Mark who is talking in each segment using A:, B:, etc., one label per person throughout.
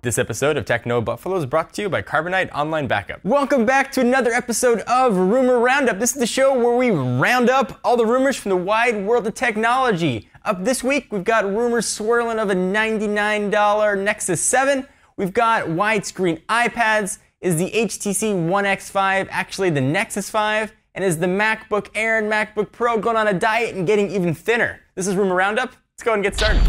A: This episode of Techno Buffalo is brought to you by Carbonite Online Backup. Welcome back to another episode of Rumor Roundup. This is the show where we round up all the rumors from the wide world of technology. Up this week, we've got rumors swirling of a $99 Nexus 7. We've got widescreen iPads. Is the HTC One X5 actually the Nexus 5? And is the MacBook Air and MacBook Pro going on a diet and getting even thinner? This is Rumor Roundup. Let's go ahead and get started.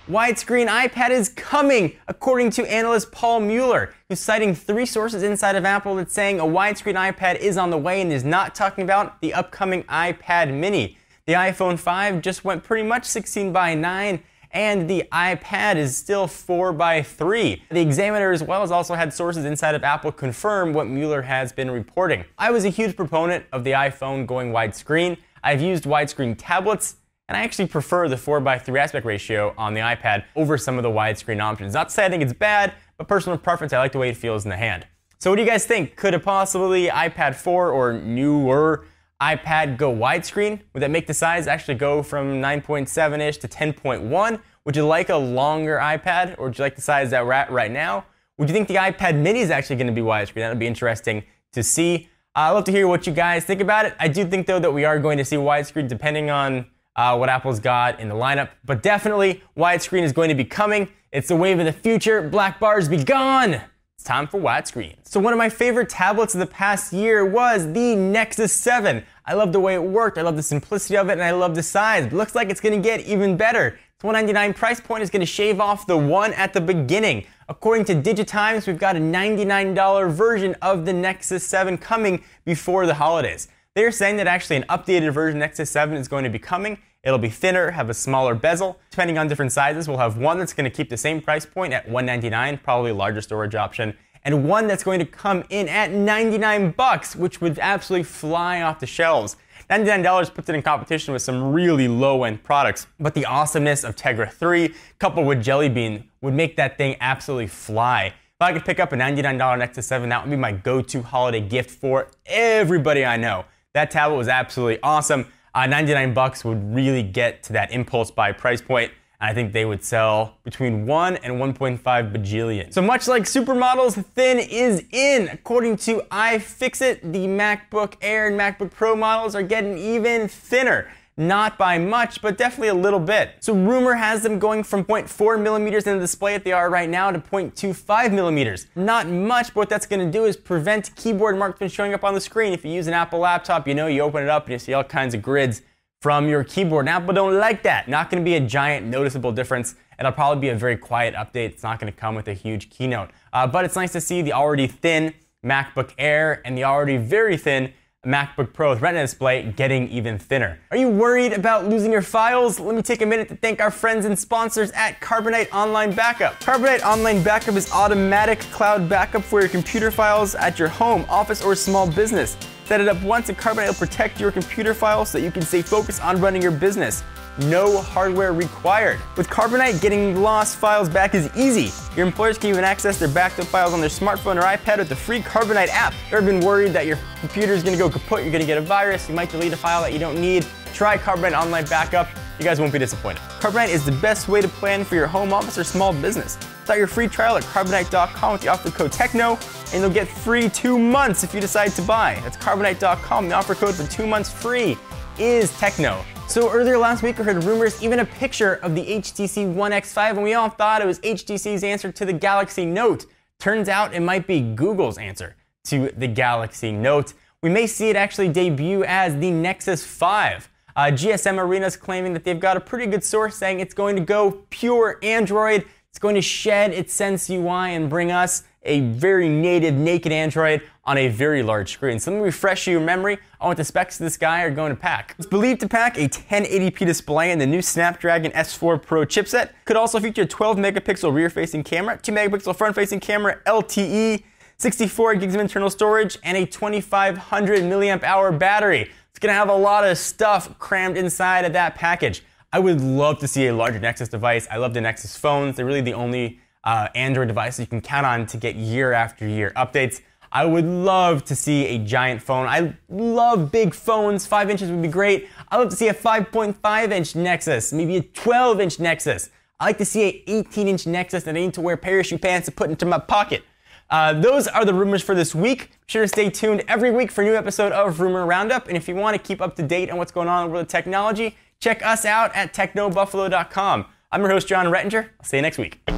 A: Widescreen iPad is coming, according to analyst Paul Mueller, who's citing 3 sources inside of Apple that's saying a widescreen iPad is on the way and is not talking about the upcoming iPad mini. The iPhone 5 just went pretty much 16:9, and the iPad is still 4:3. The Examiner as well has also had sources inside of Apple confirm what Mueller has been reporting. I was a huge proponent of the iPhone going widescrreen. I've used widescreen tablets, and I actually prefer the 4:3 aspect ratio on the iPad over some of the widescreen options. Not to say I think it's bad, but personal preference, I like the way it feels in the hand. So what do you guys think? Could a possibly iPad 4 or newer iPad go widescreen? Would that make the size actually go from 9.7-ish to 10.1? Would you like a longer iPad, or would you like the size that we're at right now? Would you think the iPad mini is actually going to be widescreen? That would be interesting to see. I'd love to hear what you guys think about it. I do think, though, that we are going to see widescreen depending on what Apple's got in the lineup. But definitely, widescreen is going to be coming. It's the wave of the future. Black bars be gone. It's time for widescreen. So one of my favorite tablets of the past year was the Nexus 7. I love the way it worked. I love the simplicity of it, and I love the size. But it looks like it's going to get even better. Its $199 price point is going to shave off the one at the beginning. According to Digitimes, we've got a $99 version of the Nexus 7 coming before the holidays. They're saying that actually an updated version Nexus 7 is going to be coming. It'll be thinner, have a smaller bezel. Depending on different sizes, we'll have one that's going to keep the same price point at $199, probably a larger storage option, and one that's going to come in at $99, which would absolutely fly off the shelves. $99 puts it in competition with some really low-end products, but the awesomeness of Tegra 3 coupled with Jelly Bean would make that thing absolutely fly. If I could pick up a $99 Nexus 7, that would be my go-to holiday gift for everybody I know. That tablet was absolutely awesome. $99 would really get to that impulse buy price point. And I think they would sell between 1 and 1.5 bajillion. So much like supermodels, thin is in. According to iFixit, the MacBook Air and MacBook Pro models are getting even thinner. Not by much, but definitely a little bit. So rumor has them going from 0.4 millimeters in the display that they are right now to 0.25 millimeters. Not much, but what that's going to do is prevent keyboard marks from showing up on the screen. If you use an Apple laptop, you know you open it up and you see all kinds of grids from your keyboard. And Apple don't like that. Not going to be a giant noticeable difference. It'll probably be a very quiet update. It's not going to come with a huge keynote. But it's nice to see the already thin MacBook Air and the already very thin MacBook Pro with Retina display getting even thinner. Are you worried about losing your files? Let me take a minute to thank our friends and sponsors at Carbonite Online Backup. Carbonite Online Backup is automatic cloud backup for your computer files at your home, office, or small business. Set it up once and Carbonite will protect your computer files so that you can stay focused on running your business. No hardware required. With Carbonite, getting lost files back is easy. Your employers can even access their backed up files on their smartphone or iPad with the free Carbonite app. Ever been worried that your computer is going to go kaput, you're going to get a virus, you might delete a file that you don't need? Try Carbonite Online Backup. You guys won't be disappointed. Carbonite is the best way to plan for your home office or small business. Start your free trial at Carbonite.com with the offer code TECHNO, and you'll get free 2 months if you decide to buy. That's Carbonite.com. The offer code for 2 months free is TECHNO. So earlier last week, I heard rumors, even a picture of the HTC One X5, and we all thought it was HTC's answer to the Galaxy Note. Turns out it might be Google's answer to the Galaxy Note. We may see it actually debut as the Nexus 5. GSM Arena's claiming that they've got a pretty good source saying it's going to go pure Android. It's going to shed its Sense UI and bring us a very native, naked Android on a very large screen. So let me refresh your memory on what the specs of this guy are going to pack. It's believed to pack a 1080p display in the new Snapdragon S4 Pro chipset. Could also feature a 12 megapixel rear-facing camera, 2 megapixel front-facing camera, LTE, 64 gigs of internal storage, and a 2500 milliamp hour battery. It's gonna have a lot of stuff crammed inside of that package. I would love to see a larger Nexus device. I love the Nexus phones. They're really the only Android device you can count on to get year after year updates. I would love to see a giant phone. I love big phones. 5 inches would be great. I'd love to see a 5.5-inch Nexus, maybe a 12-inch Nexus. I like to see an 18-inch Nexus that I need to wear parachute pants to put into my pocket. Those are the rumors for this week. Be sure to stay tuned every week for a new episode of Rumor Roundup. And if you want to keep up to date on what's going on in the world of technology, check us out at technobuffalo.com. I'm your host, John Rettinger. I'll see you next week.